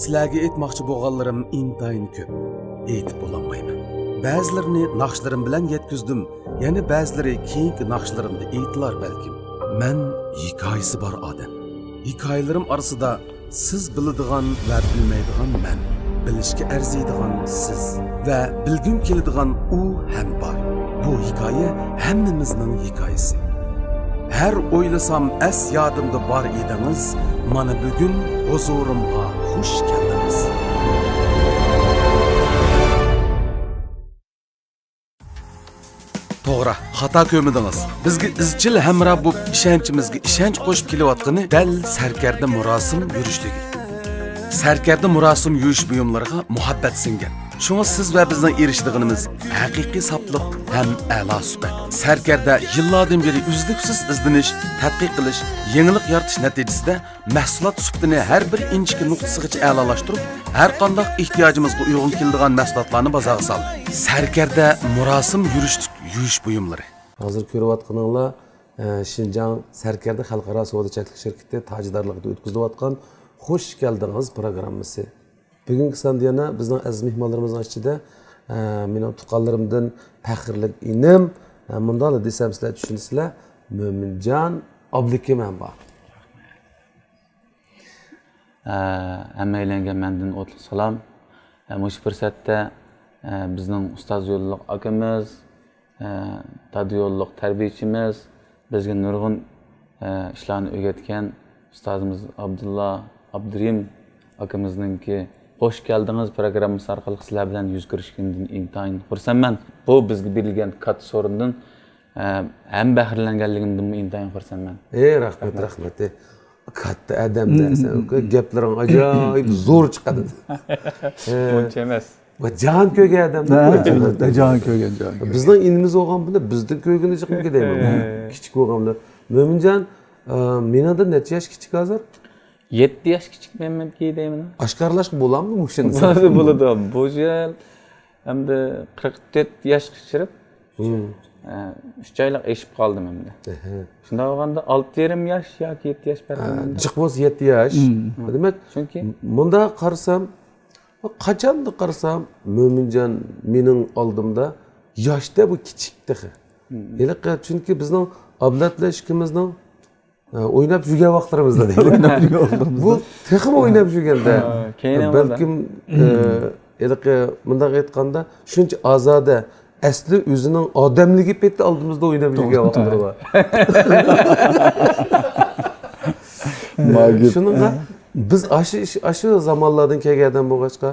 Sizlarga aytmoqchi bo'lganlarim intayin ko'p. Aytib bo'lolmayman. Ba'zilarini naqshlarim bilan yetkizdim, yana ba'zilari keyingi naqshlarimda aytlar balkim. Men hikoyasi bor odam. Hikoyalarim orasida siz biladigan va bilmaydigan men, bilishga arziydigan siz va bilgim keladigan u ham bor. Bu hikoya hammamizning hikoyasi. Her oylasam es yadımda bar ediniz, mana bugün huzurumga hoş geldiniz. To'g'ri, xato ko'midingiz. Bizga izchil hamroh bo'lib ishonchimizga ishonch qo'shib kelayotgani dal sarkarda murosim yurishligi. Sarkarda murosim yurish buyumlariga muhabbat singan. Şuna siz ve bizden eriştiğimiz haqiqiy saflık hem a'lo suhbat. Sarkarda yillardan beri uzluksiz izdinish, tadqiq qilish, yangilik yaratish natijasida mahsulot sifatini har bir inchki nuqtasigacha a'lolashtirib, har qanday ehtiyojimizga uyg'un keladigan mahsulotlarni bozorga soldi. Sarkarda murosim yurish buyumlari. Hozir ko'rayotganinglar Şinjan Sarkarda xalqaro savdo-sotiq shirkati tajdorligida o'tkazilayotgan Xo'sh keldingiz programmasi. Bugungi sandiyana bizning aziz mehmonlarimizning ichida mening tuqqanlarimdan faxrlik inim, bunday desam sizlar tushunsizlar, Mo'minjon Oblikman bor. Hammalarga mendan o'tli salom. Mush fursatda bizning ustoz yo'lliq akamiz, tad yo'lliq tarbiyachimiz, bizga nurg'un ishlarni o'rgatgan ustozimiz Abdurim akamizningki Hoş geldiniz programmasi orqali sizlar bilan yuz ko'rishgandan intayin xursandman. Bu bizga berilgan katta so'rindan ham bahrilanganligimdan intayin xursandman. Rahmat. Katta odamlar, gaplaring ajoyib zo'r chiqadi. Buncha emas. Va jon ko'rgan odamlar. Jon ko'rgan. Bizning inimiz bo'lgan bilan bizning ko'rgani chiqib deyman. Kichik bo'lganlar. Mo'minjon, mendan necha yosh kichik hozir? 7 yaş küçük Mehmet deyman. Oshkorlash bo'ladimi bu ishni? Bo'ladi. Bu yil hamda 44 yosh kishirib 3 oylik eshib qoldim endi. Shunda olganda 6,5 yosh yoki 7 yosh berdim. Jiq bo'lsa 7 yosh. Demak, chunki bunda qarasam, qachonda qarasam Mo'minjon mening oldimda yoshda bu kichikdi. Chunki bizning ablatlar ishimizning o'ynab yurgan vaqtlarimizda bu texim o'ynab yurganda balkim bunday aytganda shuncha ozoda asli o'zining odamligi petda oldimizda o'ynab yurgan vaqtlari bor. Shuningga biz shu zamonlardan kelgandan bo'lg'achqa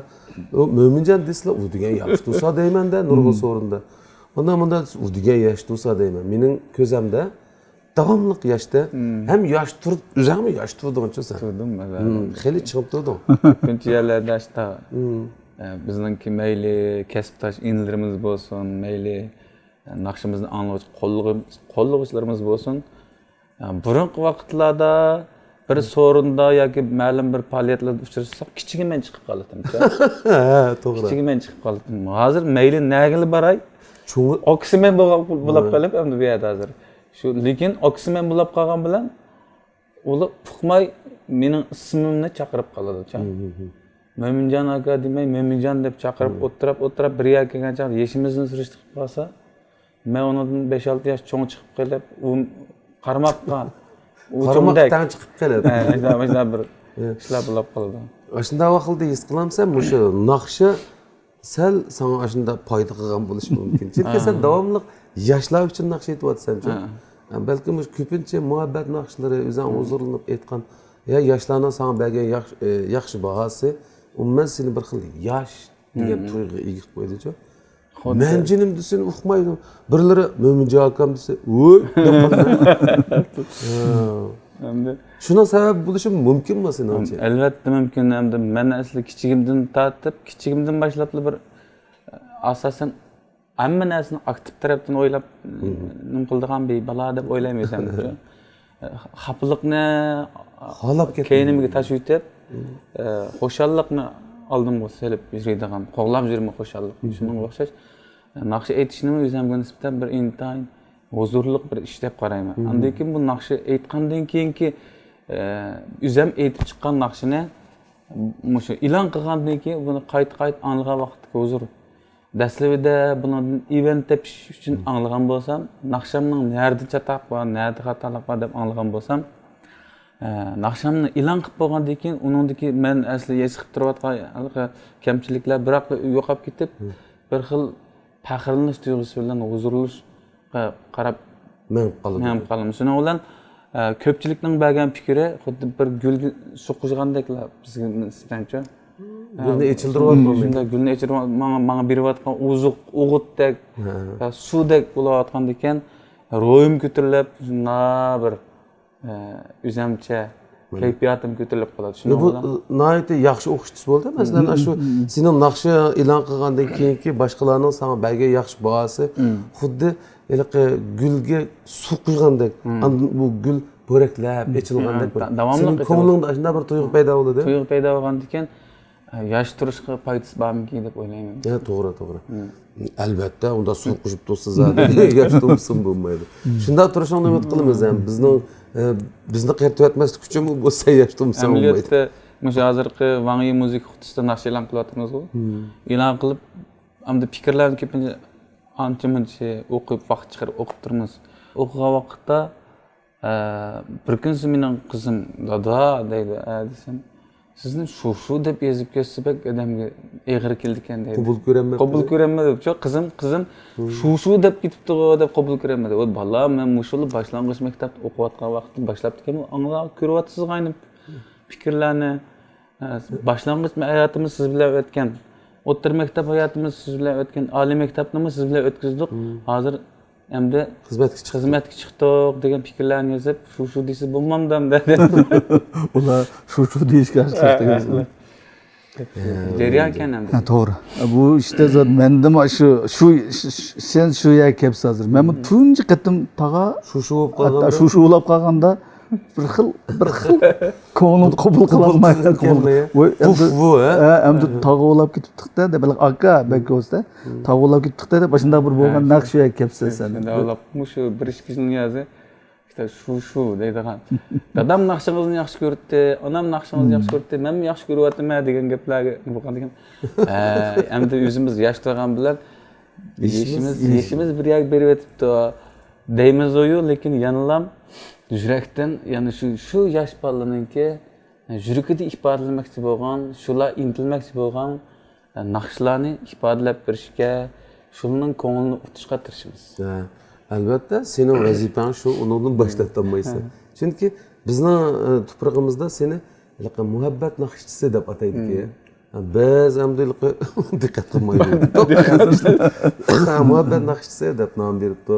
Mo'minjon deslar u degan yaxshi tursa deyman-da nurg'un so'rinda. Bunda u degan yaxshi tursa deyman. Mening ko'zimda davomli yoshda ham yosh turib, o'zingmi yosh turdingchi sen? Turdim men. Xeli chiqib turding. Ko'pincha yerlarda ishda bizningki mayli kasbdosh inlarimiz bo'lsin, mayli naqshimizni anglovchi qo'llovchilarimiz bo'lsin. Burungi vaqtlarda bir so'rinda yoki ma'lum bir faoliyatlarda uchrashsak, kichigimen chiqib qoldim. To'g'ri. Kichigimen chiqib qoldim. Hozir mayli nagili baray, oksimen bo'lib qolib endi bu yerda hozir. Şu lekin oksimen bulab qolgan bilan ular uqmay mening ismimni chaqirib qoladi. Mo'minjon aka demay Mo'minjon deb chaqirib o'tirib bir yer kelgancha yeshimizni surishtirib qolsa, men undan 5-6 yosh cho'ng chiqib kelib, u qarmoqqa qarmoqdan chiqib kelib, mana bir ishlar bulab qoldi. Shunda vaqtda his qilamsan, o'sha naqsha sal sana shunda foyda qilgan bo'lishi mumkin. Chunki sen davomli yoshlar uchun naqsh aytyapsan-ku. Balki ko'pincha muhabbat naqshlari o'zing huzurlanib aytgan, yoshlarning sana bergan yaxshi bahosi umuman seni bir xil yosh degan tuyg'u egib qo'ydi-ku. Men jinim desam uqmaydim. Birlari Mo'minjon akam desa, "Voy" deb qoladi. Shuna sabab bo'lishi mumkinmi seningcha? Albatta mumkin. Hamda men asli kichigimdan boshlab bir asosan hamma narsani aktiv tarafdan o'ylab nim qildigan bir balo deb o'ylaymaysan. Xafliqni xolab keynimga tashib o'tib, xo'shalliqni oldimga selib yuradigan, qo'g'lab yurma xo'shalliq. Shunga o'xshash naqsh aytishni o'zimga nisbatan bir intayin huzurliq bir ish deb qarayman. Undan keyin bu naqshi aytgandan keyinki o'zim aytib chiqqan naqshini Şu ilan qilgandan keyin buni qayta anglagan vaqtga huzur. Dastlabida buni event tepish uchun anglagan bo'lsam, naqshamning nerda chataq bor, nerda xatolik bor deb anglagan bo'lsam, naqshamni ilan qilib bo'lgandan keyin uningdagi men asli yez qilib turayotgan kamchiliklar biroq yo'qolib ketib, bir xil faxrlanish tuyg'usi bilan huzurlanishga qarab men qolaman. Shuning bilan ko'pchilikning bergan fikri xuddi bir gulga suv qo'shgandeklar bizga sizdancha. Gulni echildiryapman. Shunda gulni echirib menga berayotgan uzuq, o'g'itdek, suvdek bo'layotgan ekan, ro'yim ko'tarilib, shunda bir o'zimcha kayfiyatim ko'tarilib qoladi. Shuni bu nihoyatda yaxshi o'qitish bo'ldi. Masalan, shu sening naqshi e'lon qilgandan keyingi boshqalarning sana bergan yaxshi bahosi xuddi gulga suv quygandek, bu gul bo'raklab, echilgandek davomli ko'nglingda shunday bir tuyg'u paydo bo'ldi. Tuyg'u paydo bo'lgandan keyin yosh turishga foydasi bormi deb o'ylayman. To'g'ri. Albatta, unda suv qo'shib tursiz, yosh tursin bo'lmaydi. Shunda turishni umid qilamiz ham. Bizni qaytarib kuchim bo'lsa yosh tursin bo'lmaydi. Amaliyotda mush hozirgi Vangi musiqa xususida naqsh e'lon qilyapmiz-ku. E'lon qilib, hamda fikrlarni ko'pincha ancha-muncha o'qib, vaqt chiqarib o'qib turamiz. O'qigan vaqtda bir kun mening qizim dada deydi, desam, sizni shu deb yozib ko'rsabak odamga egri keldi ekan deydi. Qabul ko'raman deb, qizim shu deb ketibdi deb qabul ko'raman deb. Balla men mushul boshlang'ich maktabda o'qiyotgan vaqtda boshlab ekan, anglab ko'ryapsiz g'aynib fikrlarni. Boshlang'ich hayotimiz siz bilan o'tgan. O'rta maktab hayotimiz siz bilan o'tgan, oliy maktabni siz bilan o'tkazdik. Hozir endi xizmatga chiqdik degan fikrlarni yozib, shu deysiz bo'lmamdam dedi. Ular shu deyishga chiqdi. Jarayon ekan endi. To'g'ri. Bu işte mendim shu sen shu yerga kelibsiz hozir. Men bu tunji qatim tag'a shu ulab qolganda bir xil ko'nglim qabul qila olmaydi. Endi tag'a ulab ketibdik-da, deb aka bekosda tag'a ulab ketibdik-da deb boshida bir bo'lgan naqsh shu yerga kelibsiz sen. Endi ulab shu bir ishni yozi. İşte shu deydigan. Dadam naqshingizni yaxshi ko'rdi, onam naqshingizni yaxshi ko'rdi, men yaxshi ko'ryapman degan gaplarga bo'lgan ekan. Endi o'zimiz yosh turgan bilan yeshimiz bir yoq berib o'tibdi deymiz-ku, lekin yanalam yurakdan, ya'ni shu yosh bolalarningki yuragida ifodalamoqchi bo'lgan, shular intilmoqchi bo'lgan naqshlarni ifodalab berishga, shuning ko'nglini o'tishga tirishamiz. Albatta, sening vazifang shu, undan boshlatolmaysan. Chunki bizning tuprog'imizda seni muhabbat naqshchisi deb ataydi-ki. Biz hamda diqqat qilmaymiz. Muhabbat naqshchisi deb nom beribdi.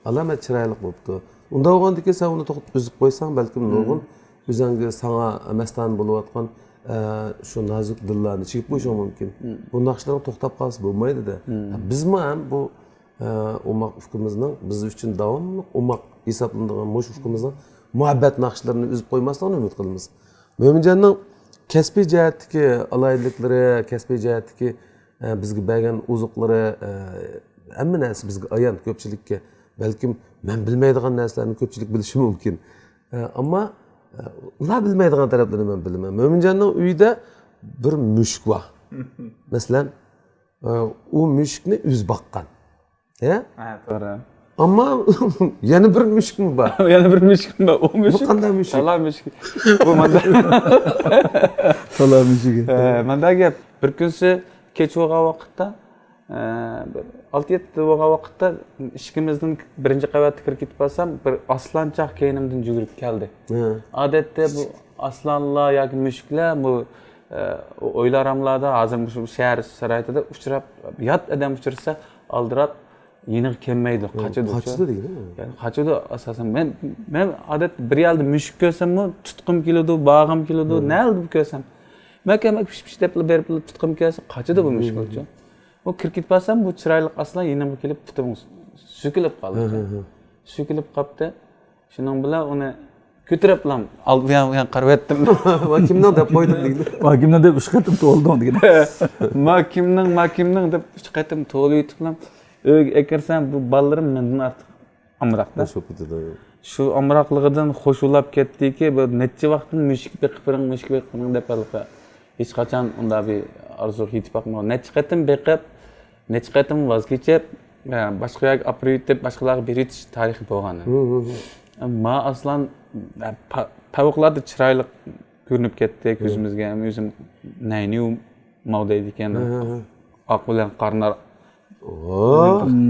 Alamat chiroyli bo'libdi. Unda bo'lganda ki sen uni to'xtatib uzib qo'ysang, balkim nurg'un o'zingga sana mastan bo'layotgan shu nozik dillarni chekib qo'yish mumkin. Bu naqshlar to'xtab qolsa bo'lmaydi-da. Bizmi ham bu umaq ufkumizning biz uchun davomli umaq hisoblanadigan mush ufkumizning muhabbat naqshlarini uzib qo'ymasdan umid qilamiz. Mo'minjonning kasbiy jihatdagi alayliklari, kasbiy jihatdagi bizga bergan ozuqlari hamma narsa bizga ayon ko'pchilikka. Balkim men bilmaydigan narsalarni ko'pchilik bilishi mumkin. Ammo ular bilmaydigan taraflarini men bilaman. Mo'minjonning uyida bir mushuk bor. Masalan, u mushukni o'zi boqqan. Ya? Ha, to'g'ri. Ammo yana bir mushukmi bor? Yana bir mushukmi bor? O mushuk. Bu qanday mushuk? Salom mushuk. Bu menda. Salom mushugi. Menda gap bir kunsi kech bo'lgan vaqtda 6-7 bo'lgan vaqtda ishimizning birinchi qavatga kirib ketib qolsam, bir aslanchaq keynimdan yugurib keldi. Odatda bu aslanlar yoki mushuklar bu o'ylaramlarda hozir shu shahar saroyida uchrab, yot odam uchrasa aldirab yeni kelmaydi, qochadi. Qochadi deydi. Yani qochadi asosan. Men odat bir yilda mushuk ko'rsam, tutqim keladi, bag'im keladi, nima deb ko'rsam. Makamak pish deb berib tutqim kelsa, qochadi bu mushuk uchun. O kirib ketmasam bu chiroyli aslan yenimga kelib putim so'kilib qoldi. So'kilib qoldi. Shuning bilan uni ko'tarib bilan olgan qarab etdim. Va kimdan deb qo'ydim deydi. Va kimdan deb uch qatim to'ldim degan. Ma kimning deb uch qatim to'lib bilan ekirsam bu ballalarim mendan ortiq amroqda. Shu amroqligidan xo'shulab ketdiki, bu necha vaqtdan mushuk beqipiring deb qoldi. hech qachon unda bir arzuga yetib boqmagan. Necha qatim beqib, necha qatim voz kechib, boshqalarga aperitiv, boshqalarga beritish tarixi bo'lgan. Ma aslan favqulodda chiroyli ko'rinib ketdi ko'zimizga. O'zim nayni mavdaydi ekan. Oq bilan qarnar.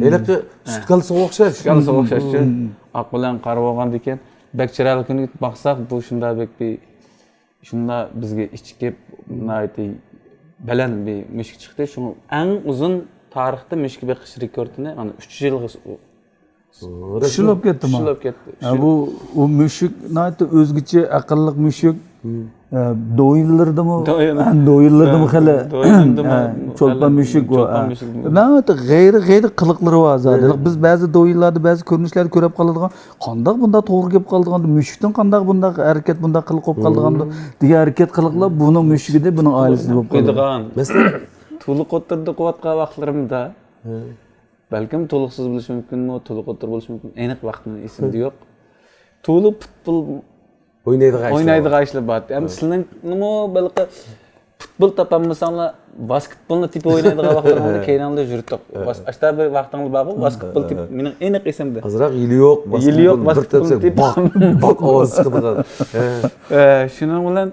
Elaki süt kalısına o'xshash. Kalsa o'xshashchi. Oq bilan qarib olgan ekan. Bek chiroyli ko'rinib baqsaq, bu shunda bek bir shunda bizga ichki nayti baland bir mushuk chiqdi. Shu eng uzun tarixda mushuk beqish rekordini ana 3 yilga Tushilib ketdi. tushilib ketdi. Bu o mushuk nayta o'zgacha aqlli mushuk. Doyillardimi? Doyillardimi hali? Cho'lpan mushuk va nayta g'ayri qiliqlari bor zaten. Biz ba'zi doyillarda ba'zi ko'rinishlarni ko'rib qoladigan, qanday bunda to'g'ri kelib qoladigan, mushukdan qanday bunda harakat bunda qilib qo'yib qoladigan, degan harakat qiliqlar buning mushugida, buning oilasida bo'lib qoladi. Masalan, to'liq o'tirdi quvvatga vaqtlarimda balkim to'liqsiz bo'lishi mumkinmi, to'liq o'tir bo'lishi mumkin. Aniq vaqtini esimda yo'q. To'liq futbol o'ynaydigan ishlar bor. Endi sizning nima balki futbol topolmasanglar, basketbolni tip o'ynaydigan vaqtlaringda keynamda yurdik. Ashta bir vaqtingiz bormi? Basketbol tip mening aniq esimda. Azroq yili yo'q, basketbol tip bok ovoz chiqadi. Shuning bilan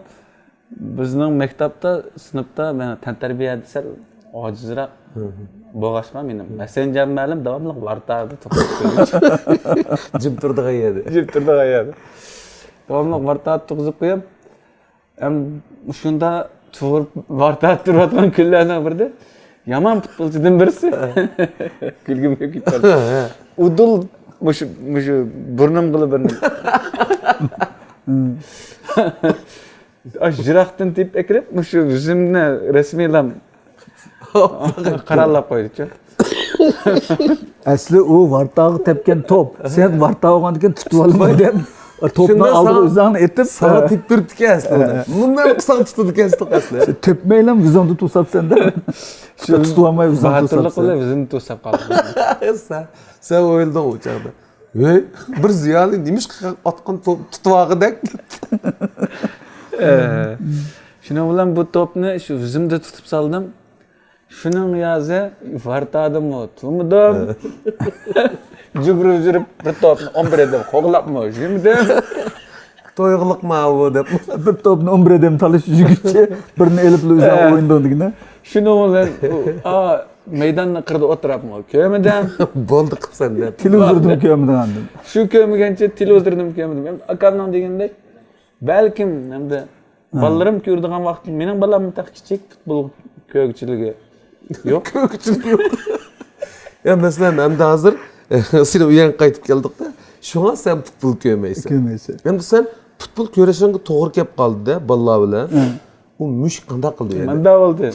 bizning maktabda, sinfda meni tantarbiya desal ojizroq bo'g'ashma menim. Messenger ma'lum davomli vartardi to'qib Jim turdi qayerda. Davomli vartardi to'qib qo'yib, ham shunda vartardi turayotgan kunlardan birida yomon futbolchidan birisi kulgim ketdi. Udul mushu burnim qilib birni. Aş jiraqdan tip ekirib, mushu yuzimni rasmiylam qarallab qo'ydi-chi. Asli u vartog'i tepgan top. Sen vartog'i olgandan tutib olmay deb topni oldi o'zingni etib sana tip turibdi aslida. Bundan qisqa tutdi ekansiz aslida. Tepmaylam yuzimni to'sabsan-da. Shu tutib olmay yuzimni Bahatırlik to'sabsan. qilib yuzimni to'sab qoldi. Sen o'yilding o chaqda. Ey, bir ziyoli nemish otqan top tutuvog'idek. Shuning bilan bu topni shu yuzimda tutib soldim. Shuning yozi vartadimmi, tumidim. Jugurib bir topni 11 edem qo'g'labmi, jimdim. To'yg'liqma bu deb. Bir topni 11 edem talish jugichi birini elib o'zing o'yindandigina. Shuning bilan maydonni qirda o'tiribmi, ko'midan Bo'ldi qilsan deb. Televizordan ko'midan. shu ko'migancha televizordan ko'midim. Endi akamdan degandek balkim endi balalarim ko'rdigan vaqt mening balalim taq kichik futbol ko'rgichiligi yo'q. Ko'kchilik yo'q. Ya masalan, endi hozir sen uyan qaytib keldik-da. Shunga sen futbol ko'rmaysan. Endi sen futbol ko'rishingga to'g'ri kelib qoldi-da, bolalar bilan. U mushuk qanday qildi endi? Manda bo'ldi.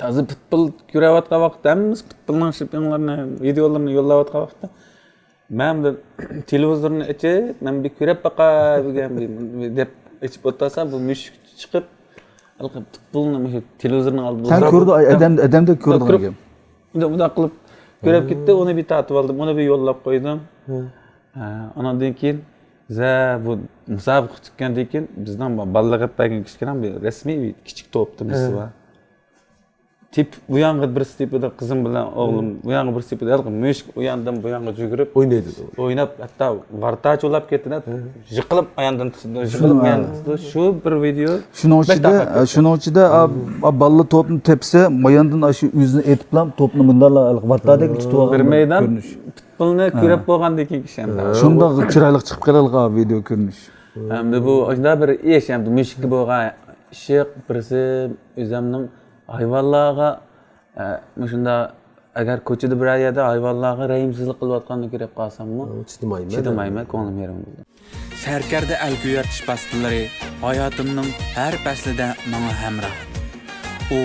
Toza futbol ko'rayotgan vaqtda hammamiz futbolning chempionlarini, videolarini yo'llayotgan vaqtda men de televizorni ichib, men bir ko'rib boqay degan deb ichib o'tirsa, bu mushuk chiqib futbolni televizorning oldida Sen ko'rdi, odamda ko'rdi. Bunday qilib ko'rib ketdi, uni bir tatib oldim, uni bir yo'llab qo'ydim. Ondan keyin bu musobaqa chiqqandan keyin bizdan bolalarga kichkina bir rasmiy kichik to'pimiz bor. Tip bu yanga bir tipida qizim bilan o'g'lim, bu yanga bir tipida mushuk u yandan bu yanga yugurib O'ynaydi. O'ynab, hatto vartach ulab ketdi, yiqilib ayondan tutdi, yiqilib ayondan tutdi. Shu bir video. Shuning ichida balla topni tepsa, mayandan shu o'zini etib bilan topni bundalar vartadek tutib olgan. Bir maydon futbolni ko'rib bo'lgandan keyin kishi ham. Shunda chiroyli chiqib qolgan video ko'rinish. Hamda bu ojda bir ish ham mushukka bo'lgan ishiq birisi o'zimning hayvonlarga shunda agar ko'chada bir yerda hayvonlarga rahimsizlik qilayotganini ko'rib qolsammi, chidamayman, ko'nglim yerim bo'ldi. Sarkarda alkuyar tish pastilari hayotimning har faslida menga hamroh. U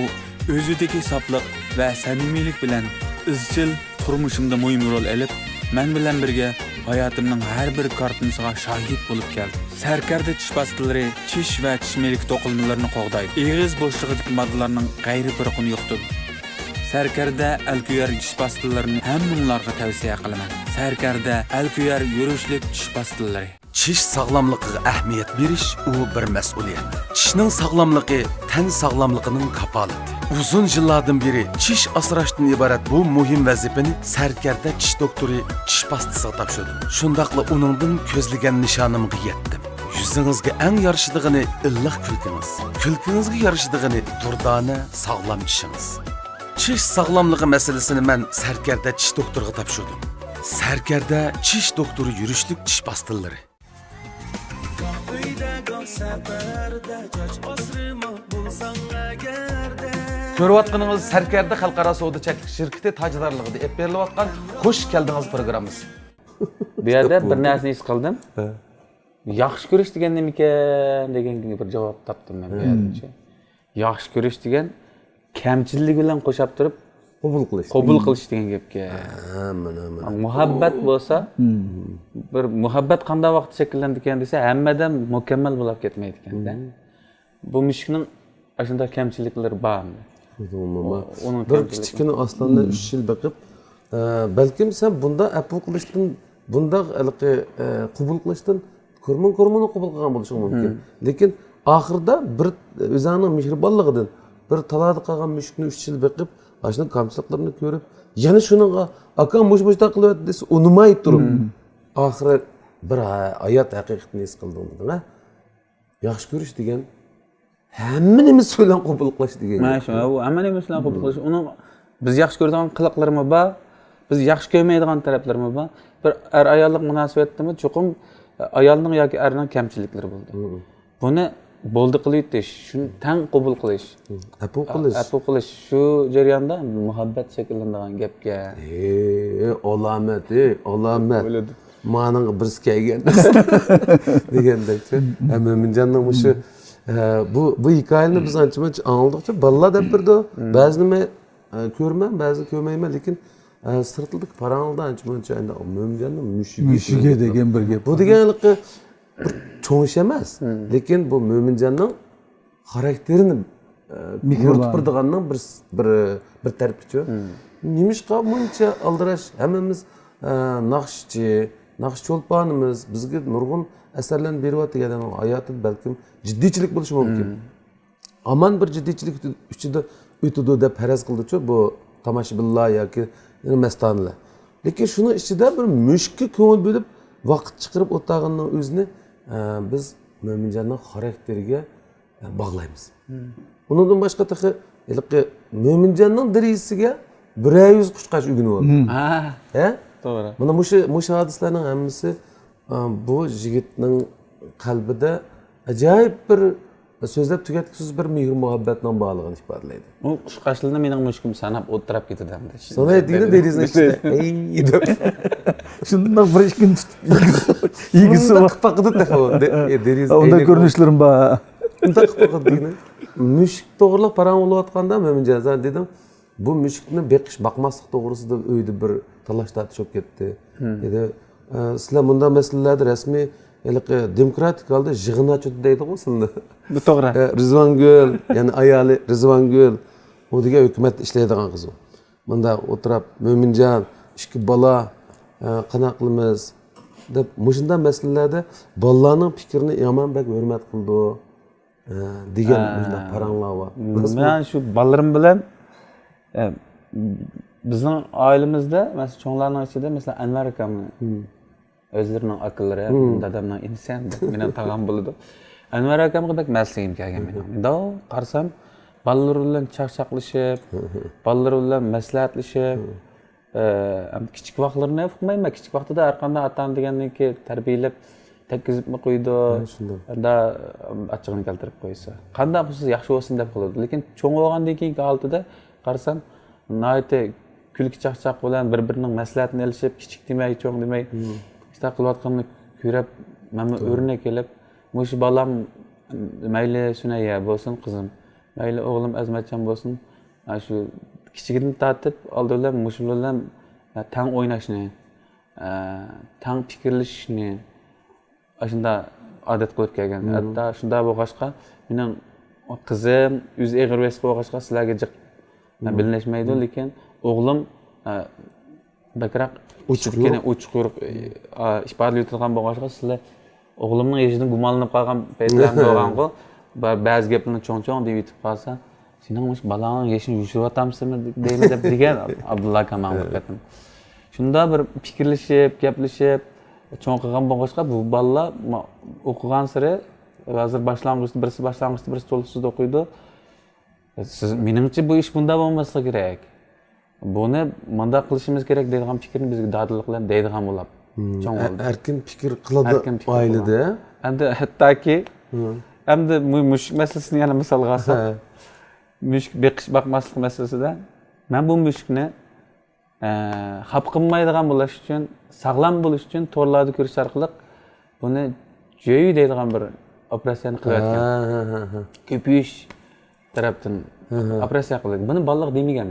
o'zidagi soflik va samimiylik bilan izchil turmushimda muhim rol olib, men bilan birga hayotimning har bir kortinisiga shohid bo'lib keldi. Sarkarda tish pastilari tish va tishmelik to'qilmalarini qo'g'daydi. Eg'iz bo'shlig'idagi moddalarning g'ayri bir quni yo'qdir. Sarkarda alkuyar tish pastalarini hammanglarga tavsiya qilaman. Sarkarda alkuyar yurishlik tish pastalari. Tish sog'lomligiga ahamiyat berish u bir mas'uliyat. Tishning sog'lomligi tan sog'lomligining kafolati. Uzun yillardan beri tish asrashdan iborat bu muhim vazifani sarkarda tish doktori tish pastasiga topshirdi. Shundaqla uningdan ko'zlagan nishonimga yetdim. Yüzingizga eng yarashidigini illiq kulkingiz. Kulkingizga yarashidigini durdona sog'lom tishingiz. Tish sog'lomligi masalasini men sarkarda tish doktoriga topshirdim. Sarkarda tish doktori yurishlik tish pastillari. Ko'rayotganingiz Sarkarda xalqaro savdo cheklik shirkati tajdorligida olib berilayotgan Xush keldingiz programmasi. Bu yerda bir narsani his qildim. Yaxshi ko'rish degan nima ekan degan bir javob topdim men bu yerda. Yaxshi ko'rish degan kamchilik bilan qo'shib turib qabul qilish degan gapga. Muhabbat bo'lsa, bir muhabbat qanday vaqt shakllanadi ekan desa, hammadan mukammal bo'lib ketmaydi ekan-da. Bu mushukning ashunday kamchiliklari bormi? Bir kichkina aslında 3 yil bakıp balkim sen bunda apu qilishdan bunda qabul qilishdan ko'rmon qabul qilgan bo'lishing mumkin. Lekin oxirida bir o'zining mehribonligidan bir talada qolgan mushukni 3 yil bakıp ashuni kamchiliklarini ko'rib, yana shuninga aka mush-mushda qilyapti desa, unimay turib, oxiri bir hayot haqiqatini his qildim, ha? Yaxshi ko'rish degan hammanimiz bilan qabul qilish degan. Mana shu, u hammanimiz bilan qabul qilish. Uni biz yaxshi ko'radigan qiliqlarimiz bor, biz yaxshi ko'rmaydigan taraflarimiz bor. Bir er-ayollik munosabatda cho'qim ayolning yoki erning kamchiliklari bo'ldi. Buni bo'ldi qilib shuni tang qabul qilish. Apu qilish shu jarayonda muhabbat shakllanadigan gapga. Olamet, olamet. Ma'ning birisi kelgan degandek-chi. Mo'minjonning o'sha bu hikoyani biz ancha-muncha angladiqcha balla deb birdi. Ba'zini ko'rman, ba'zi ko'rmayman, lekin sirtlik parangda ancha-muncha endi Mo'minjonning mushugi degan bir gap. Bu deganlikqa cho'ng ish emas, lekin bu Mo'minjonning xarakterini yo'ritib bir tarafchi. Nimishqa buncha aldirash hammamiz naqsh cho'lponimiz bizga nurg'un asarlarni beryapti degan hayotida balkim jiddiychilik bo'lishi mumkin. Aman bir jiddiychilik ichida o'tidi deb faraz qildi-chu bu tomoshabinlar yoki mastanlar. Lekin shuni ichida bir mushukka ko'ngil bo'lib vaqt chiqarib o'tganning o'zini biz Mo'minjonning xarakteriga bog'laymiz. Undan boshqa taxi Mo'minjonning dirisiga 100 qushqash ugunib oldi. Ha? To'g'ri. Mana mushu hadislarning hammasi bu yigitning qalbida ajoyib bir so'zlab tugatgisiz bir mehr muhabbatning borligini ifodalaydi. U qushqashlarni mening mushkim sanab o'tirib ketadi hamda. Sonay deydi derizni ichida. Ey deb. Shundoq bir ish kun yigisi qipaqida taxavdi. Derizni. Unda ko'rinishlarim bor. Unda qipaqida. Mushuk to'g'rilab parang bo'layotganda Mo'minjon dedim, bu mushukni boqmaslik to'g'risida uyda bir talashlar tushib ketdi. Dedi, sizlar bunday masalalarda rasmiy demokratik holda yig'in ochdi deydi-ku sizlar. Bu to'g'ri. Rizvangul, ya'ni ayoli Rizvangul, u degan hukumat ishlaydigan qiz u. Bunda o'tirib Mo'minjon, ikki bola qanaqa qilamiz deb mushunday masalalarda bolalarning fikrini yomonbek hurmat qildi degan shunday paranglar bor. Men shu bolalarim bilan bizning oilamizda, masalan, cho'nglarning ichida, masalan, Anvar akamni o'zlarining akillari, dadamning inson, mening tag'am bo'ladi. Anvar akamga bak masligim kelgan mening. Menda qarsam, bolalar bilan chaqchaqlashib, bolalar bilan maslahatlashib, kichik vaqtlarni uqmayman. Kichik vaqtida har qanday atan deganniki tarbiyalab tekkizibmi qo'ydi, unda achchig'ini keltirib qo'ysa. Qanday qilsa yaxshi bo'lsin deb qiladi. Lekin cho'ng bo'lgandan keyingi holatida qarsam, nayte kulki chaqchaq bilan bir-birining maslahatini olishib, kichik demay, cho'ng demay, ishta qilayotganini ko'rib, mana o'rnak kelib, mush bolam mayli Sunayya bo'lsin, qizim, mayli o'g'lim Azmatjon bo'lsin, shu kichigidan tortib oldilar mush bilan tang o'ynashni, tang fikrlashishni shunda odat qilib kelgan. Hatto shunda bo'lg'achqa, mening qizim o'z eg'irvesi bo'lg'achqa sizlarga jiq bilishmaydi, lekin o'g'lim bakroq uchiq quyruq ifodali o'tirgan bo'lg'achqa sizlar o'g'limning eshidan gumonlanib qolgan paytlarim bo'lgan-ku. Ba'zi gaplarni cho'ng-cho'ng deb yetib qolsa, sening mush balangning yeshini yushiryapsizmi deymi deb degan Abdulla akam haqiqatan. Shunda bir fikrlashib, gaplashib, cho'ng qilgan bo'lg'achqa bu bolalar o'qigan sari hozir boshlang'ich birisi boshlang'ich birisi to'liqsizda o'qiydi. Siz menimcha bu ish bunda bo'lmasa kerak. Buni bunda qilishimiz kerak deydigan fikrni bizga dadillik bilan deydigan bo'lib. Cho'ng oldi. Erkin fikr qiladi oilada. Endi hattoki endi mushuk masalasini yana misolga olsak, mushuk beqish boqmaslik masalasida men bu mushukni xap qilmaydigan bo'lish uchun, sog'lom bo'lish uchun to'rlarda ko'rish orqali buni jo'yi deydigan bir operatsiyani qilayotgan. Ko'pish tarafdan operatsiya qilgan. Buni bolalar demagan.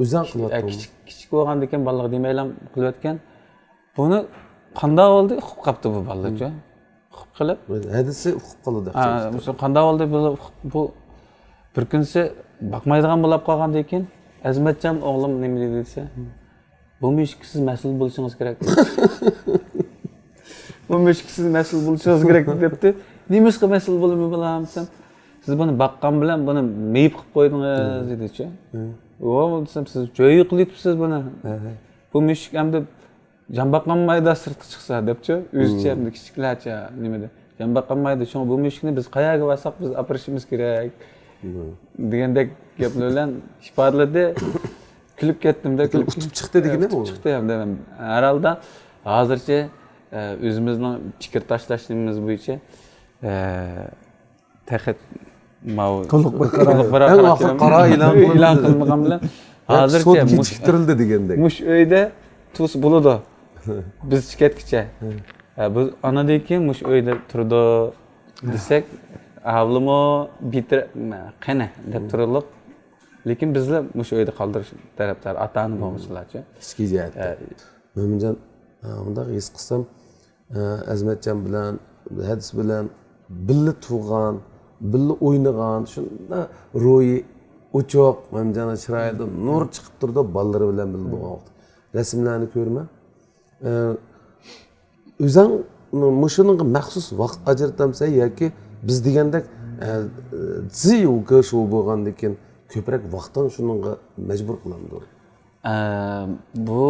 O'zan qilyapti. Kichik bo'lganda ekan bolalar demaylam qilayotgan. Buni qanday oldi? Huquq qapti bu bolalarcha. Huquq qilib. Hadisi huquq qildi. O'sha qanday oldi bu bir kunsi bakmaydigan bo'lib qolgandan keyin Azmatjon o'g'lim nima dedi desa, bu mushuk siz mas'ul bo'lishingiz kerak. Bu mushuk siz mas'ul bo'lishingiz kerak debdi. Nimasiga mas'ul bo'lmayman bilamsan? Siz buni baqqan bilan buni meyib qilib qo'ydingiz dedi-chi. O desam siz joyi qilyapsiz buni. Bu mushuk hamda jambaqqan mayda sirtqa chiqsa debchi, o'zicha hamda kichiklarcha nimada. Jambaqqan mayda shu bu mushukni biz qayerga borsak biz apirishimiz kerak. Degandek gaplar bilan ifodaladi. Kulib ketdim-da, kulib chiqdi deganda bu. Chiqdi ham dedim. Herhalde hozircha o'zimizning fikr tashlashimiz bo'yicha taxit to'liq bir qara e'lon qilinmagan bilan hozircha kechiktirildi degandek. Mush uyda tus bo'ladi. Biz chiqatkicha. Biz anadan keyin mush uyda turdi desak, avlimo bitir qana deb turilib, lekin bizlar mush uyda qoldirish tarafdor atani bo'lmoqchilarcha. Ichki jihatda. Mo'minjon, unda his qilsam, Azmatjon bilan, Hadis bilan birga tug'gan, birga o'ynagan, shunda ro'yi o'choq, Mo'minjon chiroyida nur chiqib turdi, bolalari bilan birga bo'lgan. Rasmlarni ko'rma. O'zing mushuning maxsus vaqt ajratamsan yoki biz degandek ziyoga shu bo'lgandan keyin ko'proq vaqtdan shunga majbur qilamdi. Bu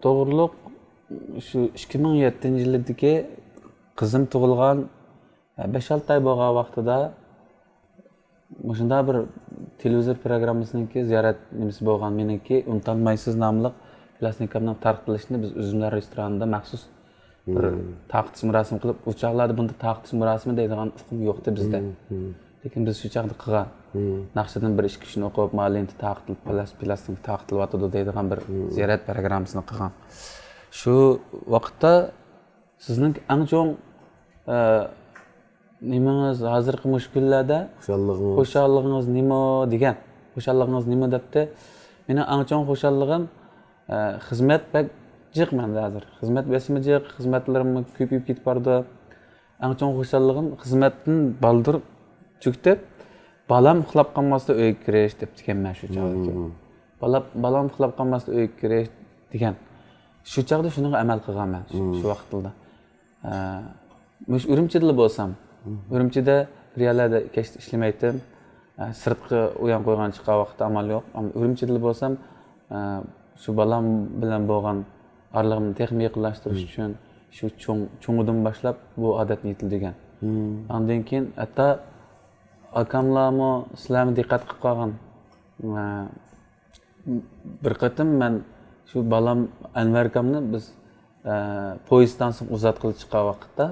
to'g'riliq shu 2007-yildagi qizim tug'ilgan 5-6 oy bo'lgan vaqtida shunda bir televizor programmasiniki ziyorat nimasi bo'lgan meniki Unutilmaysiz nomli plastinkamning tarqatilishini biz o'zimlar restoranida maxsus bir taqdish murosimi qilib, u chaqlarda bunda taqdish murosimi deydigan hukm yo'qdi bizda. Lekin biz shu chaqda qilgan. Naqshidan bir ish kishini o'qib, ma'lumotni taqdil, plastik taqdilyotdi deydigan bir ziyorat programmasini qilgan. Shu vaqtda sizning eng cho'ng nimangiz hozirgi mushkullarda xo'shallig'ingiz nima degan. Xo'shallig'ingiz nima debdi? Meni eng cho'ng xo'shallig'im xizmat bak jiqman hozir. Xizmat besimi jiq, xizmatlarim ko'payib ketib bordi. Eng cho'ng xo'shallig'im xizmatdan baldir cho'ktib, balam uxlab qolmasdan uyga kirish deb deganman shu chog'da. Balam uxlab qolmasdan uyga kirish degan. Shu chog'da shuni amal qilganman shu vaqtda. Mush Urumchida bo'lsam, Urumchida reallarda kechda ishlamaydim. Sirtqi uyan qo'ygan chiqqan vaqtda amal yo'q. Urumchida bo'lsam, shu balam bilan bo'lgan arlig'imni texnik yaqinlashtirish uchun shu cho'ng'idan boshlab bu odatni yetildigan. Ondan keyin hatto akamlarmi sizlarni diqqat qilib qolgan. Bir qatim men shu balam Anvar akamni biz poyezddan so'ng uzat qilib chiqqan vaqtda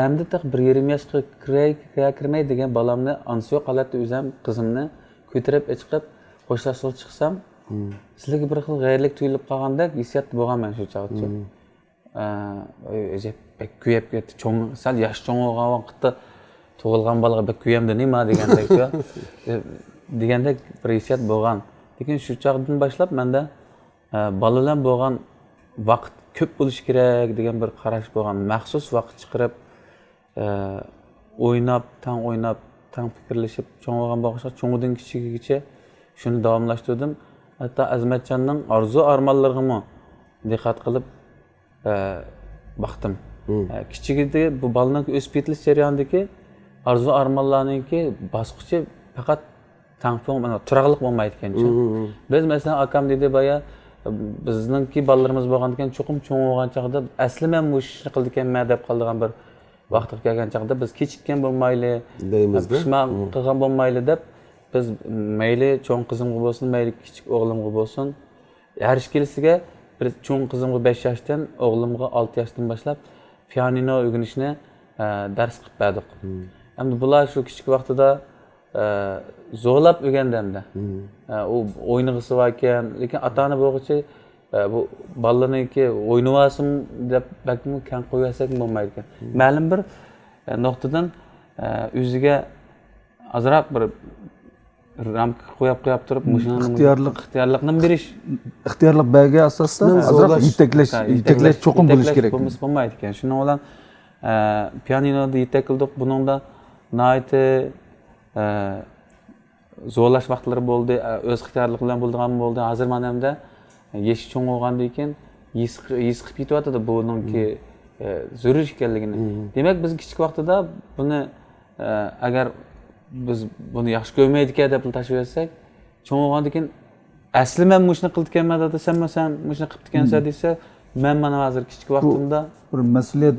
endi taq 1,5 yoshga kirmay degan balamni anasi yo'q holatda o'zim qizimni ko'tarib chiqib xo'shlashib chiqsam sizlarga bir xil g'ayirlik tuyulib qolgandek hissiyat bo'lganman shu chog'da. Bek kuyib ketdi. Sal yosh cho'ng bo'lgan vaqtda tug'ilgan bolaga bek kuyamda nima degandek bir hissiyat bo'lgan. Lekin shu chog'dan boshlab menda bolalar bo'lgan vaqt ko'p bo'lishi kerak degan bir qarash bo'lgan. Maxsus vaqt chiqarib o'ynab, tang fikrlashib cho'ng bo'lgan boqishga cho'ng'idan kichigigacha shuni davomlashtirdim. Hatto Azmatjonning orzu armonlariga diqqat qilib baxtim. Kichigida bu balaning o'sib ketilish jarayonidagi arzu armonlarniki bosqichi faqat tangpon mana turaqliq bo'lmaydi ekancha. Biz masalan akam dedi boya bizningki bolalarimiz bo'lgan ekan cho'qim cho'ng bo'lgan chog'da asli men bu ishni qildi ekanman deb qoldigan bir vaqtga kelgan chog'da biz kechikkan bo'lmayli deymizda. pishman qilgan bo'lmayli deb biz mayli cho'ng qizimga bo'lsin mayli kichik o'g'limga bo'lsin har ish kelisiga bir cho'ng qizimga 5 yoshdan o'g'limga 6 yoshdan boshlab pianino o'rganishni dars qilib berdik. Endi bular shu kichik vaqtida zo'rlab o'rgandimda. U o'ynag'isi bor ekan, lekin ota-ona bo'g'ichi bu bolalarniki o'ynayapsin deb balki kan qo'yasak bo'lmaydi ekan. Ma'lum bir nuqtadan o'ziga azroq bir ramka qo'yib turib, mushuni ixtiyorlikni berish, ixtiyorlik belgi asosida azroq yetaklash cho'qim bo'lish kerak. Bo'lmaydi ekan. Shuning bilan pianinoda yetakildik. Buningda nihoyatda zo'rlash vaqtlari bo'ldi, o'z ixtiyorlik bilan bo'lgan bo'ldi. Hozir menimda yeshi cho'ng bo'lgandan keyin his qilib ketyapti buningki zarur ekanligini. Demak, biz kichik vaqtida buni agar biz buni yaxshi ko'rmaydi ekan deb tashib etsak, cho'ng bo'lgandan keyin asli men mushuni qilib ekanman dedi, sen mushuni qilib ekansan desa, men mana hozir kichik vaqtimda bir mas'uliyat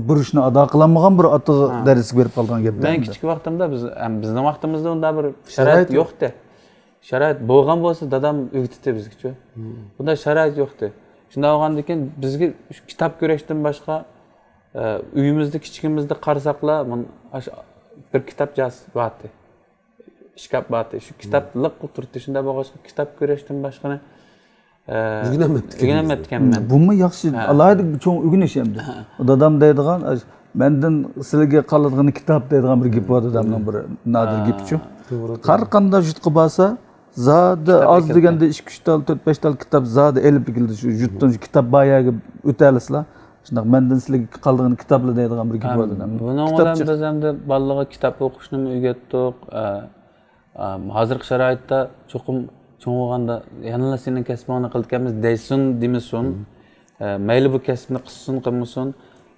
burishni ado qilolmagan bir otaga dars berib qolgan gap. Men kichik vaqtimda bizning vaqtimizda unda bir sharoit yo'qdi. Sharoit bo'lgan bo'lsa dadam o'rgatdi bizga. Bunda sharoit yo'qdi. Shunday bo'lgandan keyin bizga kitob ko'rishdan boshqa uyimizda kichigimizda qarsaqlar bir kitob yozibdi. Shkaf bor. Shu kitoblik turibdi. Shunda bo'lg'ach kitob ko'rishdan boshqani o'rganamabdi ekanman. Bumi yaxshi, alohida cho'ng o'rganish endi. Dadam deydigan, mendan sizlarga qoladigan kitob deydigan bir gap bor dadamning bir nodir gapichu. Har qanday yutqi bo'lsa, zodi oz deganda 2-3 tal, 4-5 tal kitob zodi elib keldi. Shu yutdan kitob bayaga o'talisizlar. Shunday mendan sizlarga qoladigan kitoblar deydigan bir gap bor dadam. Buning bilan biz hamda bolalarga kitob o'qishni o'rgatdik. Hozirgi sharoitda cho'qim cho'ng bo'lganda yanala sening kasbingni qilganmiz deysin demasin. Mayli bu kasbni qilsin qilmasin,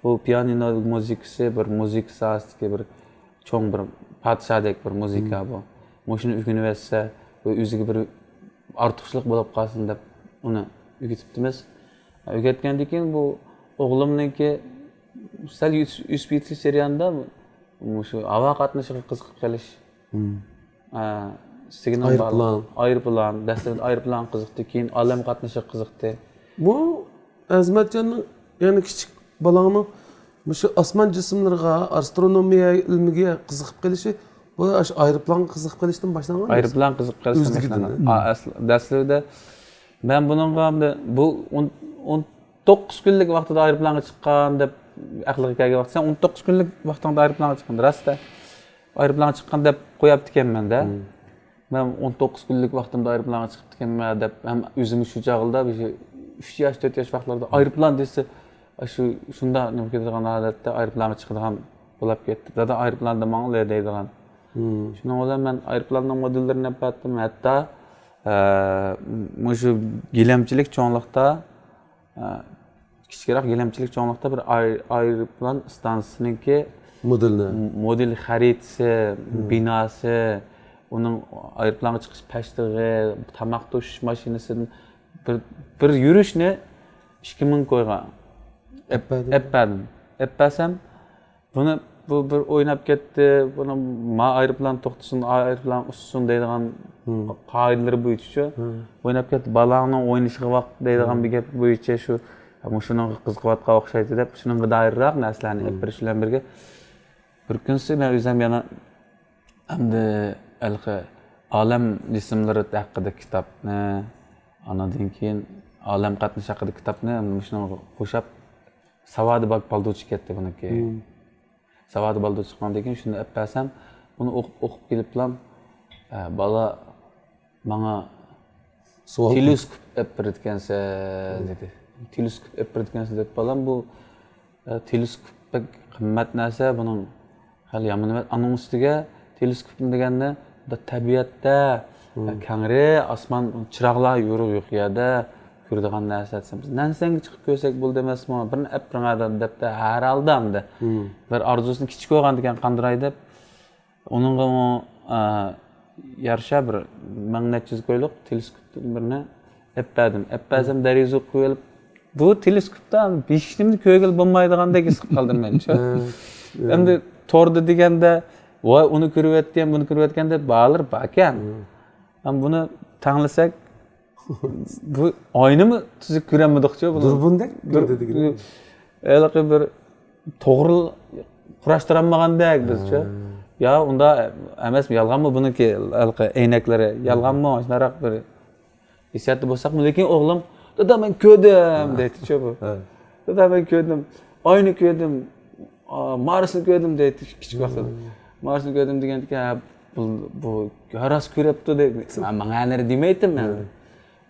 bu pianino muzikasi bir muzika sohasidagi bir cho'ng bir podshodek bir muzika bu. Mushuni o'rganib olsa, bu o'ziga bir ortiqchilik bo'lib qolsin deb uni o'rgatibmiz. O'rgatgandan keyin bu o'g'limniki sal o'sib ketish jarayonida shu havo qatnashiga qiziqib qolish. Aeroplan, dastlabki aeroplan qiziqdi, keyin olam qatnashiga qiziqdi. Bu Azmatjonning ya'ni kichik bolaning shu osmon jismlariga, astronomiya ilmiga qiziqib qolishi bu aeroplan qiziqib qolishdan boshlangan. Aeroplan qiziqib qolishdan boshlangan. Dastlabda men buningga bu 19 kunlik vaqtida aeroplanga chiqqan deb aqliga kelgan vaqt. Sen 19 kunlik vaqtda aeroplanga chiqqan, rostda. Aeroplanga chiqqan deb qo'yapti ekanman-da. Ben 19 kunlik vaqtimda aeroplanga chiqib ekanman deb ham o'zim shu chog'da 3 yosh 4 yosh vaqtlarda aeroplan desa shunda nima ketadigan holatda aeroplanga chiqadigan bo'lib ketdi. Dada aeroplanda manglar deydigan. Shuning bilan men aeroplanning modellarini yapatdim. Hatto shu gilamchilik cho'nliqda kichikroq gilamchilik cho'nliqda bir aeroplan stansiyaniki model xaritasi, binosi, onun aeroplanga chiqish pashtig'i, tamoq to'shish mashinasidan bir yurishni 2000 qo'ygan. Eppadim. Buni bu bir o'ynab ketdi. Buni aeroplan to'xtasin, aeroplan uçsun deydigan qoidalar bo'yicha o'ynab ketdi. Balangning o'ynashiga vaqt deydigan bir gap bo'yicha shu shuni qiziqayotgan o'xshaydi deb shunga doirroq narsalarni hep birish bilan birga bir kunsi men o'zim yana endi alqi olam jismlari haqida kitobni anadan keyin olam qatnashi haqida kitobni shuni qo'shib savodi balduchi ketdi buniki. Savodi balduchi chiqqandan keyin shuni appasam buni o'qib kelib bilan bola menga teleskop epirtgansa dedi. Teleskop epirtgansa deb bolam bu teleskop qimmat narsa buning hali yomon emas. Aning ustiga teleskop deganda tabiatda kangri osmon chiroqlar yo'q yerda ko'radigan narsa desam biz nansanga chiqib ko'rsak bo'ldi emasmi birini appiringadi deb har aldamdi bir orzusini kichik qo'ygan ekan qandiray deb uningga yarasha bir 1400 ko'yliq teleskopni birini appazam dariza qo'yib bu teleskopdan beshinimni ko'rgil bo'lmaydigandek his qilib qoldim men endi to'rda deganda voy uni ko'ryapti buni ko'ryapti deb ba'lir ekan buni tanlasak bu oynimi tuzuk ko'ramidiqchi buni Durbundek dedik. anaqa bir to'g'ri qurashtiranmagandek bizcha yo unda emasmi yolg'onmi buniki aynaklari yolg'onmi shunaroq bir hissiyatda bo'lsaqmi lekin o'g'lim dada men ko'rdim deydi-chi bu dada men ko'rdim oyni ko'rdim marsni ko'rdim deydi kichik vaqtida marsni ko'rdim degandan bu rost ko'ryapti deb menga anari demaydim men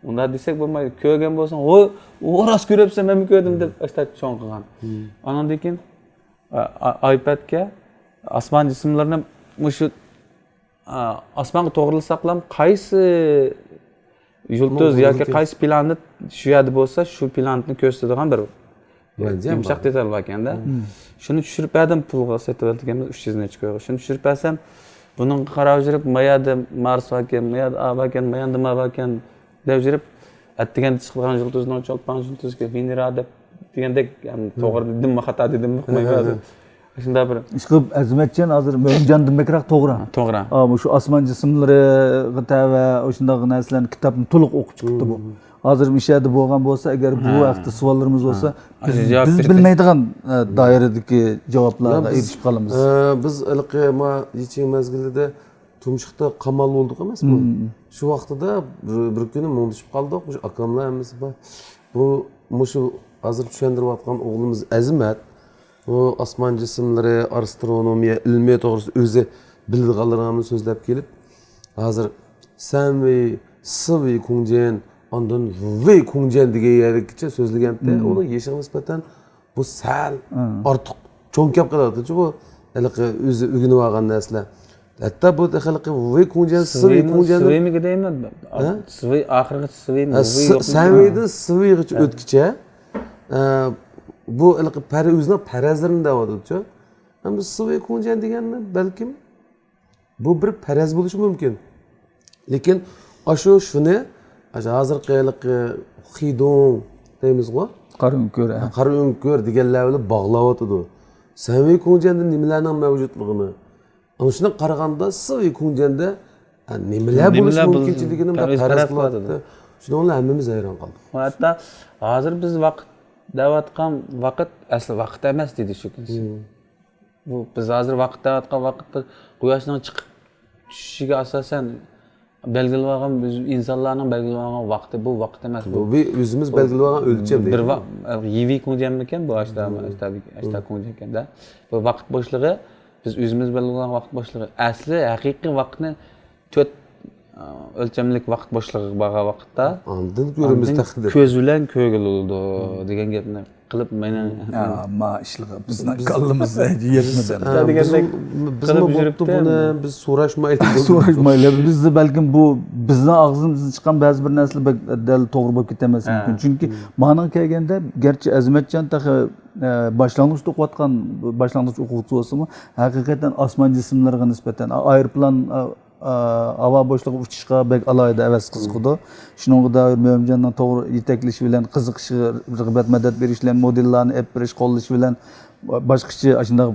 unda desak bo'lmaydi ko'rgan bo'lsang o rost ko'ryapsan men ko'rdim deb ashta cho'ng qilgan andan keyin iPadga osmon jismlarini shu osmonga to'g'ri saqlam qaysi yulduz yoki qaysi planet shu yerda bo'lsa shu planetni ko'rsatadigan bir yumshoq detal bor ekanda shuni tushirib berdim pulga sotib olganmiz 300 necha ko'yga shuni tushirib bersam buning qarab yurib mayada mars bor ekan mayada a bor ekan mayanda nima bor ekan deb yurib attigan chiqgan yulduzning cho'lpan yulduzga venera deb degandek to'g'ri dedimmi xato dedimmi bilmayman shunda bir ishqib azmatchan hozir mo'minjon demakroq to'g'ri shu osmon jismlari va o'shunday narsalarni kitobni to'liq o'qib chiqibdi bu hozir mishada bo'lgan bo'lsa agar bu vaqtda savollarimiz bo'lsa biz bilmaydigan doiradagi javoblarga erishib qolamiz Biz ilqima yeching mezgilida tumshuqda qamal bo'ldik emasmi shu vaqtida bir kuni muntishib qoldik shu akamlar hammasi bor bu shu hozir tushuntirayotgan o'g'limiz Azmat o osmon jismlari astronomiya ilmiy to'g'risida o'zi bilganlarini so'zlab kelib hozir sanvi sivi kungjen ondan ve kungjen degan yergacha so'zlaganda uni yeshiga nisbatan bu sal ortiq cho'nkab qoladi bu o'zi o'rganib olgan narsalar hatto bu xalqi ve kungjen sivi kungjen svimiga deyman svi oxirgi svimi sanvidan sivigacha o'tkicha bu pari o'zini parazlarini deyapti-ku. Endi sivi kunjan deganda balkim bu bir paraz bo'lishi mumkin. Lekin shuni hozirgi xidon deymiz-ku. Qarun ko'r deganlar bilan bog'layotdi. Sivi kunjanda nimalarning mavjudligini. Ana shuni qaraganda sivi kunjanda nimalar bo'lishi mumkinchiligini paraz qiladi. Shuni bilan hammamiz hayron qoldik. Hatto hozir biz vaqt davatgan vaqt asli vaqt emas dedi shu kunsi. Bu biz hozir vaqt davatgan vaqtda quyoshning chiqib tushishiga asosan belgilangan biz insonlarning belgilangan vaqti bu vaqt emas bu. Bu o'zimiz belgilangan o'lcham deydi. Bir yivi kunjam ekan bu ashta kunjam ekanda. Bu vaqt bo'shlig'i biz o'zimiz belgilangan vaqt bo'shlig'i asli haqiqiy vaqtni 4 o'lchamlik vaqt bo'shlig'i bo'lgan vaqtda ondan ko'rimiz taqdir ko'z bilan ko'rgildi degan gapni qilib meni ishlig'i bizning kallamiz yetmadi degandek qilib yuribdi buni biz so'rashmaylik bizni balkim bu bizning og'zimizdan chiqqan ba'zi bir narsalar dal to'g'ri bo'lib ketamas mumkin chunki ma'noga kelganda garchi azmatjon boshlang'ich o'qiyotgan boshlang'ich o'quvchi bo'lsa-mu haqiqatan osmon jismlariga nisbatan aeroplan havo bo'shlig'i uchishga bek alohida havas qiziqdi. Shunga doir Mo'minjonning to'g'ri yetaklashi bilan qiziqishi, rag'bat madad berish bilan modellarni ep berish, qo'llash bilan boshqacha shunday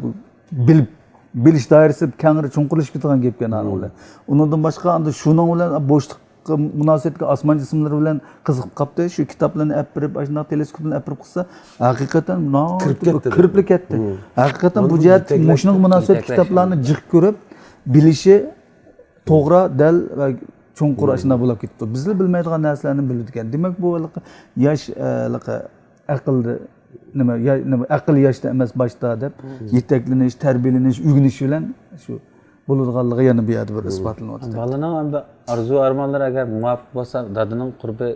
bilish doirasi kengri cho'nqirlashib ketgan gapga ular. Undan boshqa endi shuning bilan bo'shliqqa munosabatga osmon jismlari bilan qiziqib qoldi. Shu kitoblarni ep berib, shunday teleskop bilan ep berib qilsa, haqiqatan kirib ketdi. Haqiqatan bu jihat shunga munosabat kitoblarni jiq ko'rib bilishi to'g'ri dal va cho'nqur ashuna bo'lib ketdi. Bizlar bilmaydigan narsalarni biladigan. Demak bu yosh aqlni nima aql yoshda emas boshda deb yetaklanish, tarbiyalanish, o'rganish bilan shu bo'ladiganligi yana bu yerda bir isbotlanyapti. Bolaning hamda arzu armonlari agar muvofiq bo'lsa, dadining qurbi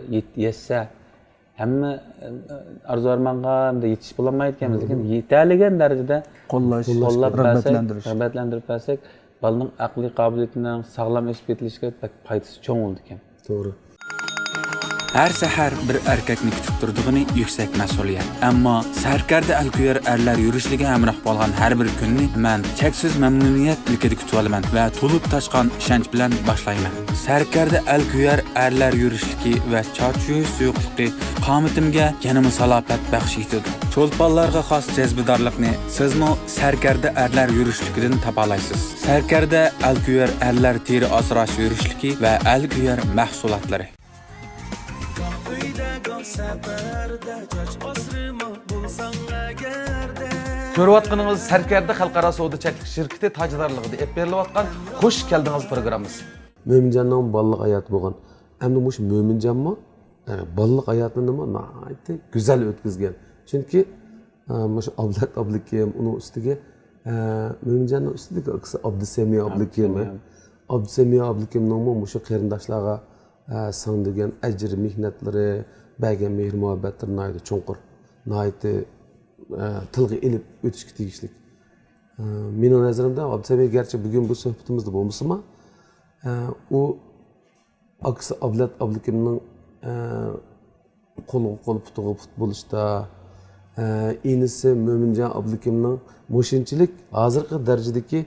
yetsa, hamma arzu armonga hamda yetish bo'lmayotganmiz, lekin yetarligan darajada qo'llab rag'batlantirib bersak, balaning aqliy qobiliyatining sog'lom o'sib ketilishiga foydasi cho'ng bo'ldi ekan. To'g'ri. Her seher bir erkekni kütüp durduğunu yüksek mesuliyet. Ama serkerde el-kuyar erler yürüşlüge emrah bolgan her bir günni men cheksiz memnuniyetlikedi kütüp alıman ve tulup taşkan işenç bilen başlayman. Serkerde el-kuyar erler yürüşlüki ve çarçuyu suyuqlıqı qamitimge yanımı salapet bəxşiydidir. Çolpallarga xas cezbidarlıqni sizmi serkerde erler yürüşlükidin tapalaysız. Serkerde el-kuyar erler teri asraş yürüşlüki ve el-kuyar mahsulatları. Көрüvatqanınız Sərkərdə Xalqara Savdo Çəklik Şirkəti taçdarlığıda ep berilayotgan Xoş gəldiniz proqramımız. Mömincanның баллық hayatı болған. Әмді мұш Mömincan mı? Баллық hayatını mı? Naiti güzel ötküzgen. Çünkü muş Ablat Ablıkem, onun üstüge Mömincanның üstüge akısı Abdüsemiye Ablıkem. Abdüsemiye Ablıkem'nin mı muşu qerindaşlarga sandırgen əcr mihnetleri, bəgən mehir muhabbetleri naiti çonqur. Naiti tılgı ilip ötüşkü tegişlik. Benim nazarimda Abdüsemiye gerçi bugün bu sohbetimizde bulmuş ama o akısı Ablat Ablıkem'nin kolu putuğu put buluşta inisi Mömincan Ablıkem'nin moşinçilik hazırki derecedeki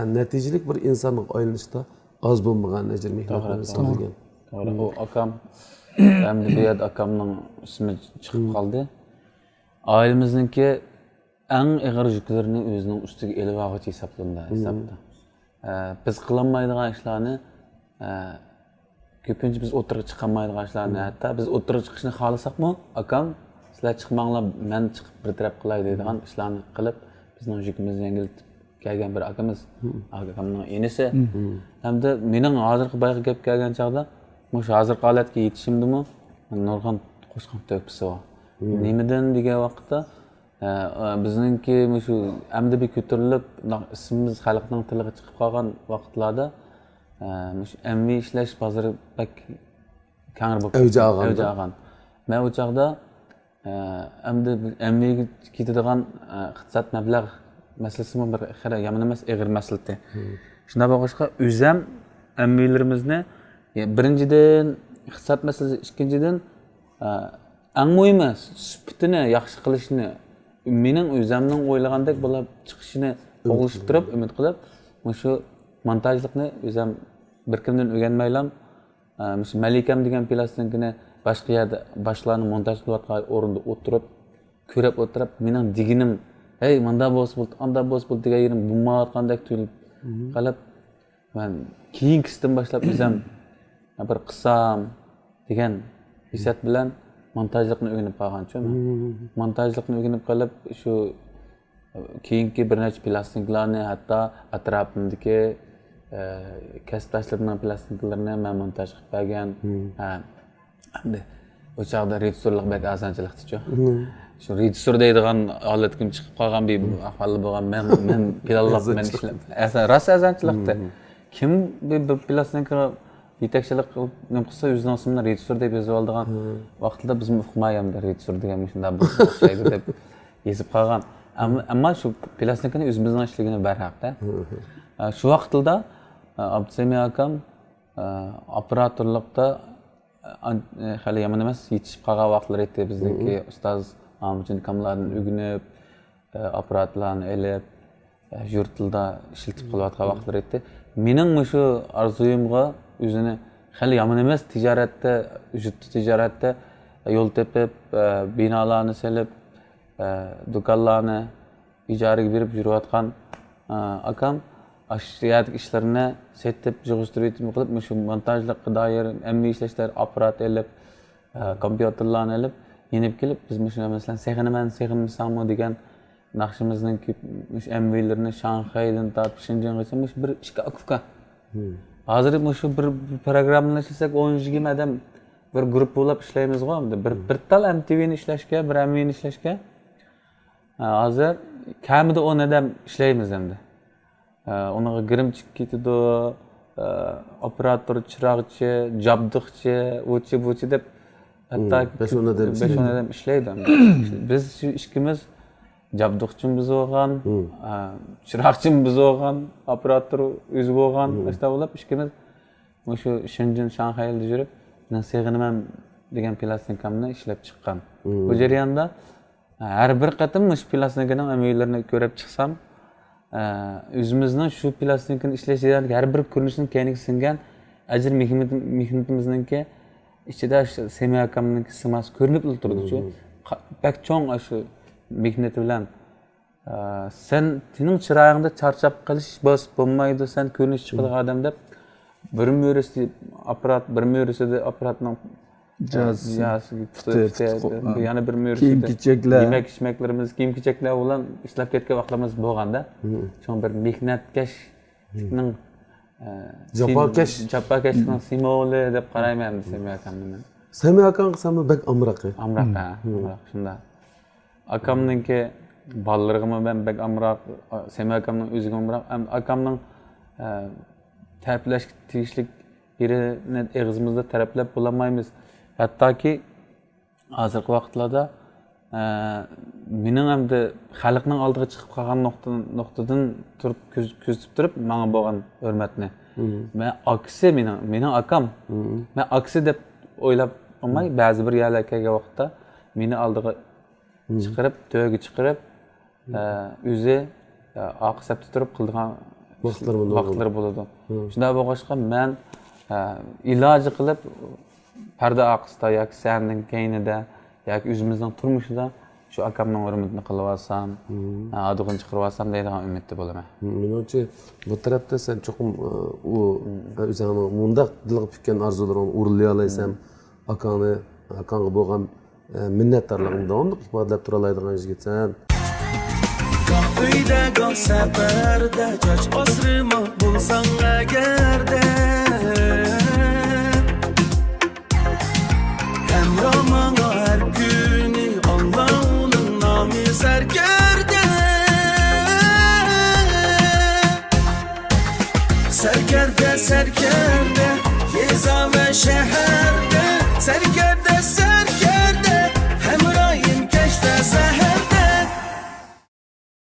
neticelik bir insanın aylanışta az bulmagan ecir mihnetlerini sağlayan. O akam, hem de bir yer akamның ismi çıkıp kaldı. Ailemizninki en ağır yüklerini özünün üstüge elip ağaç hesapta. Biz kılanmaydıgan işlerini köpünce biz oturup çıkamaydıgan işlerini hatta biz oturup çıkışını xalasak mı akam sizler çıkmağınla ben çıkıp bir taraf kılay deydigan işlerini kılıp bizning yükümüzü yengiltip kelgen bir akamız akamның enisi hem de mening hozirgi bayqi gap kelgan chaqda mush hozirgi holatga yetishimdimi nurg'un qo'shqan to'pisi bor nimadan degan vaqtda bizningki shu endi bir ko'tarilib ismimiz xalqning tiliga chiqib qolgan vaqtlarda ammiy ishlash bozori bak kang Avj olgan men u chaqda endi ammiyga ketadigan iqtisod mablag' masalasimi bir xira yomon emas ig'ir masala. Shunda boshqa o'zim ammiylarimizni birinchidan iqtisod masalasi, ikkinchidan eng muhimi sifatini yaxshi qilishni mening o'zimning o'ylagandek bo'lib chiqishini o'g'lishtirib umid qilib shu montajlikni o'zim bir kimdan o'rganmaylam Malikam degan plastikani boshqa yerda boshlarni montaj qilayotgan o'rinda o'tirib ko'rib o'tirib mening diginim hey manda bo'lsa bo'ldi anda bo'lsa bo'ldi degan yerim bo'lmayotgandek tuyulib qolib men keyingisidan boshlab o'zim bir qilsam degan hissiyat bilan montajlikni o'rganib qolgancha montajlikni o'rganib qolib shu keyingi bir necha plastiklarni hatto atrofimdagi kasbdoshlarimning plastinkalarni men montaj qilib bergan. Endi o chaqda rejissyorlik bek osonchilikdichu. Shu rejissyor deydigan holat kim chiqib qolgan bir ahvoli bo'lgan men planlab men ishlab. Rosa osonchilikda. Kim bir plastinka yetakchilik qilib nima qilsa o'zining ismini rejissyor deb yozib oldigan vaqtida biz uqmayamda rejissyor degan shunday o'xshaydi deb yozib qolgan. Ammo shu plastikani o'zimizning ishligini barhaqda. Shu vaqtda Abdusamiy akam operatorlikda hali yomon emas yetishib qolgan vaqtlar edi bizniki ustoz Amjin kamlarni o'rganib operatorlarni elib yurtilda ishlatib qilayotgan vaqtlar edi. Mening shu orzuyimga o'zini hali yomon emas tijoratda tijoratda yo'l tepib binolarni selib do'konlarni ijaraga berib yurayotgan akam aşırı işlerini setip, yığıştırıp qilib, shu montajlikqa doir ammiy ishlashlar apparat elib, kompyuterlarni elib, yenib kelib, biz shuna masalan seg'inimsanmi degan naqshimizning shu ammiylarni Shanxaydan tortib Shinjonggacha bir ishga akufka. Hozir shu bir programmani ishlasak 10-20 odam bir guruh bo'lib ishlaymiz-ku. Bir tal MTVni ishlashga, bir ammiyni ishlashga hozir kamida 10 odam ishlaymiz endi. Ona girimchik ketadi, operator, chiroqchi, jabduqchi, o'chi deb hatto 5 odam ishlaydi. Biz shu ishimiz jabduqchimiz bo'lgan, chiroqchimiz bo'lgan, operator o'zi bo'lgan, ishda bo'lib ishimiz shu Shenzhen, Shanxayda yurib, men seg'inaman degan plastinkamni ishlab chiqqan. Bu jarayonda har bir qatim shu plastinkaning amaliyotlarini ko'rib chiqsam, o'zimizning shu plastinkani ishlash jarayonida har bir ko'rinishning kayniga singan ajr mehnatimizningki ichida shu Semay akamning simasi ko'rinib turdi-ku. Bak cho'ng shu mehnati bilan sening chiroyingda charchab qilish bosib bo'lmaydi, sen ko'rinish chiqadi odam deb bir mürüsü aparat, bir mürüsü aparatның yana bir mürüsü kiyim-kechaklar, yemek-içmeklerimiz, kiyim-kechaklar bilan ishlab ketgan vaqtlarimiz bo'lganda, cho'ng bir mehnatkaşning jafokashning simvoli deb qarayman Semay akamni. Semay akam qisami bak amroq. Amroq, shunda. Akamninki ballarıma ben bek amroq, Semay akamning o'ziga amroq, akamning tərəfləş tegishlik birini ağzımızda tərəfləb bulamayız. Hətta ki hozirgi vaqtlarda mening ham de xalqning oldiga chiqib qolgan nuqtadan turib ko'zib turib menga bo'lgan hurmatni. Men aksi mening akam. Men aksi deb o'ylab olmay, ba'zi bir yerlarga vaqtda meni oldiga chiqarib, to'yga chiqarib, o'zi oqsabda turib qilgan vaqtlar bo'ladi. Shunda bo'lg'achqa men iloji qilib parda oqsida yoki sahnaning keynida yoki o'zimizning turmushida shu akamning hurmatini qilib olsam, adig'ini chiqarib olsam deydigan umidda bo'laman. Menimcha bu tarafda sen cho'qim u o'zingning mundaq dilga pukkan orzularingni o'rinlay olasan, akanga bo'lgan minnatdorligingni davomli ifodalab tura oladigan yigitsan. Uyda gol safarda choch osrimoq bo'lsang agarda hamromonga har kuni Allohning nomi sarkarda sarkarda yeza va shahar